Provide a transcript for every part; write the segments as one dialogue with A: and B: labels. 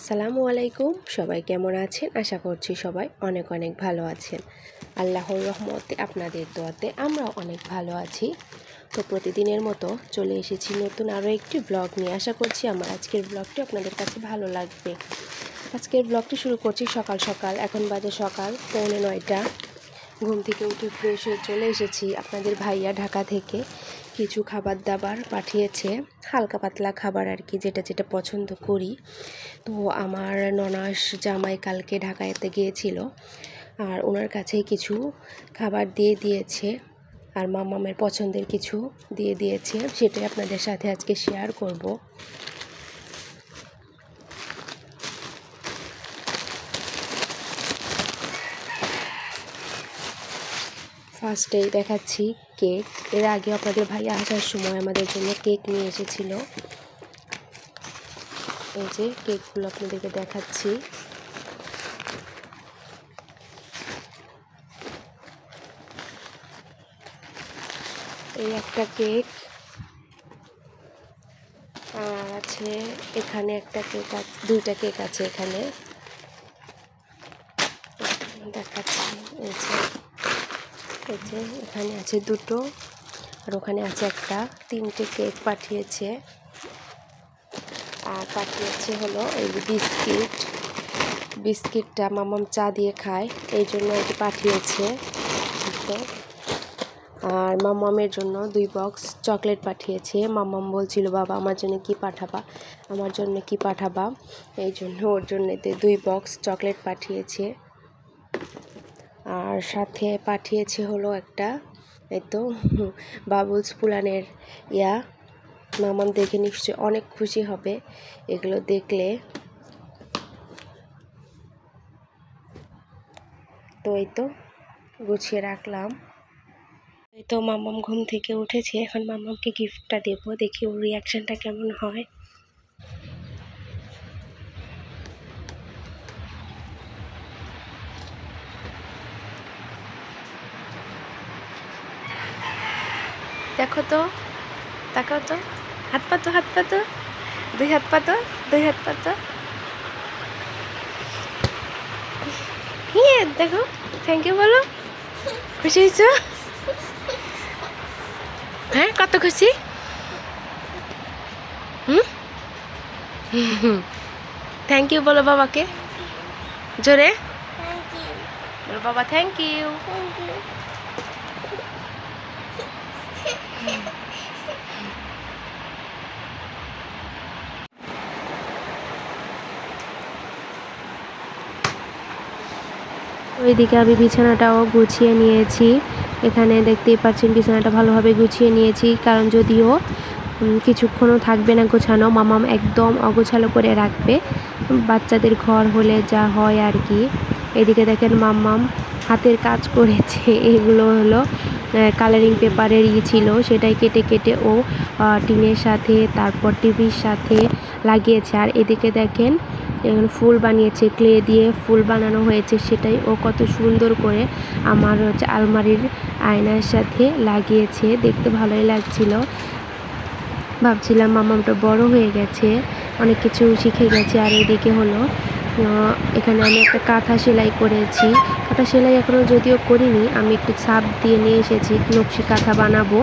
A: আসসালামু আলাইকুম। সবাই কেমন আছেন? আশা করছি সবাই অনেক অনেক ভালো আছেন। আল্লাহর রহমতে আপনাদের দোয়াতে আমরাও অনেক ভালো আছি। তো প্রতিদিনের মতো চলে এসেছি নতুন আরও একটি ব্লগ নিয়ে। আশা করছি আমার আজকের ব্লগটি আপনাদের কাছে ভালো লাগবে। আজকের ব্লগটি শুরু করছি সকাল সকাল। এখন বাজে সকাল 9:15। ঘুম থেকে উঠে ফ্রেশ হয়ে চলে এসেছি। আপনাদের ভাইয়া ঢাকা থেকে কিছু খাবার দাবার পাঠিয়েছে, হালকা পাতলা খাবার আর কি, যেটা যেটা পছন্দ করি। তো আমার ননাস জামাই কালকে ঢাকাতে গিয়েছিল, আর ওনার কাছে কিছু খাবার দিয়ে দিয়েছে, আর মামামের পছন্দের কিছু দিয়ে দিয়েছে, সেটাই আপনাদের সাথে আজকে শেয়ার করব। ফার্স্টেই দেখাচ্ছি কেক। এর আগে আপনাদের ভাইয়া আসার সময় আমাদের জন্য কেক নিয়ে এসেছিল। এই যে কেকগুলো আপনাদেরকে দেখাচ্ছি। এই একটা কেক, আর আছে এখানে একটা কেক, দুইটা কেক আছে এখানে দেখাচ্ছি। এই যে এখানে আছে দুটো, আর ওখানে আছে একটা। তিনটে কেক পাঠিয়েছে। আর পাঠিয়েছে হলো এই বিস্কিটটা মামাম চা দিয়ে খায়, এই জন্য এটি পাঠিয়েছে। আর মামামের জন্য 2 বক্স চকলেট পাঠিয়েছে। মামাম বলছিল, বাবা আমার জন্য কি পাঠাবা, এই জন্য ওর জন্য 2 বক্স চকলেট পাঠিয়েছে। আর সাথে পাঠিয়েছে হলো একটা, এই তো বাবলস ফুলানের মামাম দেখে নিশ্চয় অনেক খুশি হবে এগুলো দেখলে। তো এই তো গুছিয়ে রাখলাম। এই তো মামাম ঘুম থেকে উঠেছে, এখন মামামকে গিফটটা দেব, দেখি ওর রিয়াকশনটা কেমন হয়। দেখো তো, তাকাও তো, হাত পাতো 2 হাত পাতো। দেখো, থ্যাংক ইউ বলো। খুশি হয়েছ? হ্যাঁ, কত খুশি? থ্যাংক ইউ বলো বাবাকে জোরে বলো, বাবা থ্যাংক ইউ। ওইদিকে আমি বিছানাটাও গুছিয়ে নিয়েছি। এখানে দেখতেই পাচ্ছেন বিছানাটা ভালোভাবে গুছিয়ে নিয়েছি, কারণ যদিও কিছুক্ষণও থাকবে না গোছানো, মামাম একদম অগোছালো করে রাখবে, বাচ্চাদের ঘর হলে যা হয় আর কি। এদিকে দেখেন মামাম হাতের কাজ করেছে। এগুলো হলো কালারিং পেপারের ছিল, সেটাই কেটে কেটে ও টিনের সাথে, তারপর টিভির সাথে লাগিয়েছে। আর এদিকে দেখেন এখানে ফুল বানিয়েছে, ক্লে দিয়ে ফুল বানানো হয়েছে, সেটাই ও কত সুন্দর করে আমার আলমারির আয়নার সাথে লাগিয়েছে। দেখতে ভালোই লাগছিল। ভাবছিলাম মামামটা বড় হয়ে গেছে, অনেক কিছু শিখে গেছে। আর এদিকে হলো এখানে আমি একটা কাঁথা সেলাই করেছি। কাঁথা সেলাই এখনও যদিও করিনি, আমি একটু ছাপ দিয়ে নিয়ে এসেছি, নকশি কাঁথা বানাবো।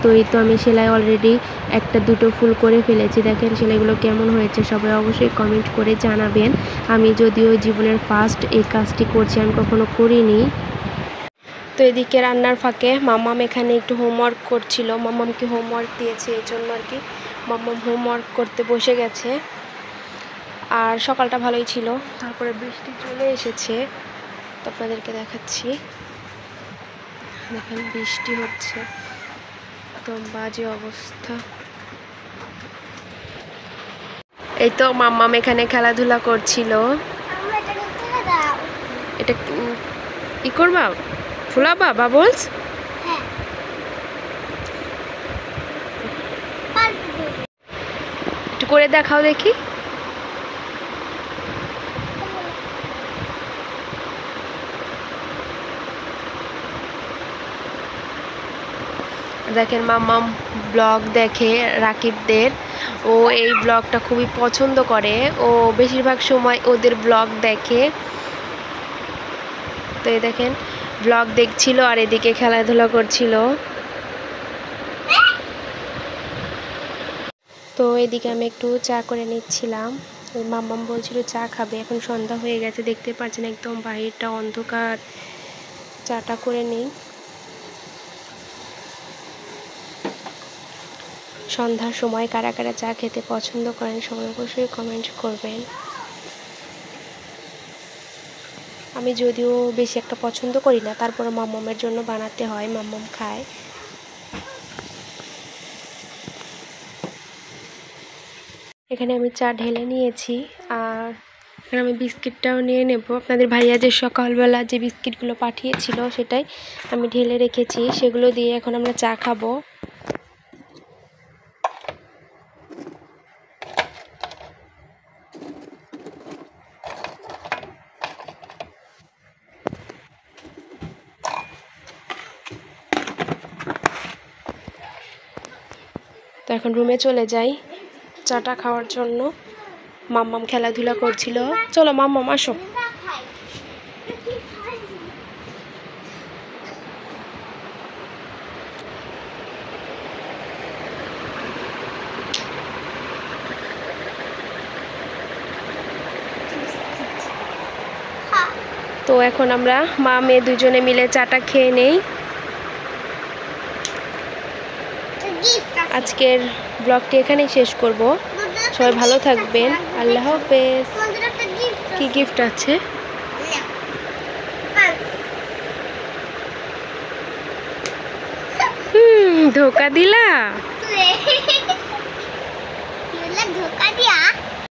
A: তো এই তো আমি সেলাই অলরেডি 1-2 ফুল করে ফেলেছি। দেখেন সেলাইগুলো কেমন হয়েছে, সবাই অবশ্যই কমেন্ট করে জানাবেন। আমি যদিও জীবনের ফার্স্ট এই কাজটি করছি, আমি কখনো করিনি। তো এদিকে রান্নার ফাঁকে মাম্মাম এখানে একটু হোমওয়ার্ক করছিল। মাম্মামকে হোমওয়ার্ক দিয়েছে, এই জন্য আর কি মাম্মাম হোমওয়ার্ক করতে বসে গেছে। আর সকালটা ভালোই ছিল, তারপরে বৃষ্টি চলে এসেছে। তো আপনাদেরকে দেখাচ্ছি, দেখেন বৃষ্টি হচ্ছে, একদম বাজে অবস্থা। এই তো মাম্মাম এখানে খেলাধুলা করছিল। এটা কি করবা, ফুলাবা বাবলস? একটু করে দেখাও দেখি। দেখেন মাম্মাম ব্লগ দেখে রাকিবদের, ও এই ব্লগটা খুবই পছন্দ করে, ও বেশিরভাগ সময় ওদের ব্লগ দেখে। তো এই দেখেন ব্লগ দেখছিল আর এদিকে খেলাধুলা করছিল। তো এদিকে আমি একটু চা করে নিচ্ছিলাম। মাম্মাম বলছিল চা খাবে, এখন সন্ধ্যা হয়ে গেছে, দেখতে পাচ্ছেন একদম বাহিরটা অন্ধকার। চাটা করে নিই। সন্ধ্যার সময় কারা কারা চা খেতে পছন্দ করেন সবাই অবশ্যই কমেন্ট করবেন। আমি যদিও বেশি একটা পছন্দ করি না, তারপরে মাম্মামের জন্য বানাতে হয়, মাম্মাম খায়। এখানে আমি চা ঢেলে নিয়েছি, আর এখানে আমি বিস্কিটটাও নিয়ে নেব। আপনাদের ভাইয়া যে সকালবেলা যে বিস্কিটগুলো পাঠিয়েছিল সেটাই আমি ঢেলে রেখেছি, সেগুলো দিয়ে এখন আমরা চা খাবো। তো এখন রুমে চলে যাই চাটা খাওয়ার জন্য। মাম্মাম খেলাধুলা করছিল। চলো মাম্মাম আসো। তো এখন আমরা মা মেয়ে দুজনে মিলে চাটা খেয়ে নেই। আজকের ব্লগটি এখানেই শেষ করব। সবাই ভালো থাকবেন, আল্লাহ হাফেজ। কি গিফট আছে? ধোকা দিলা।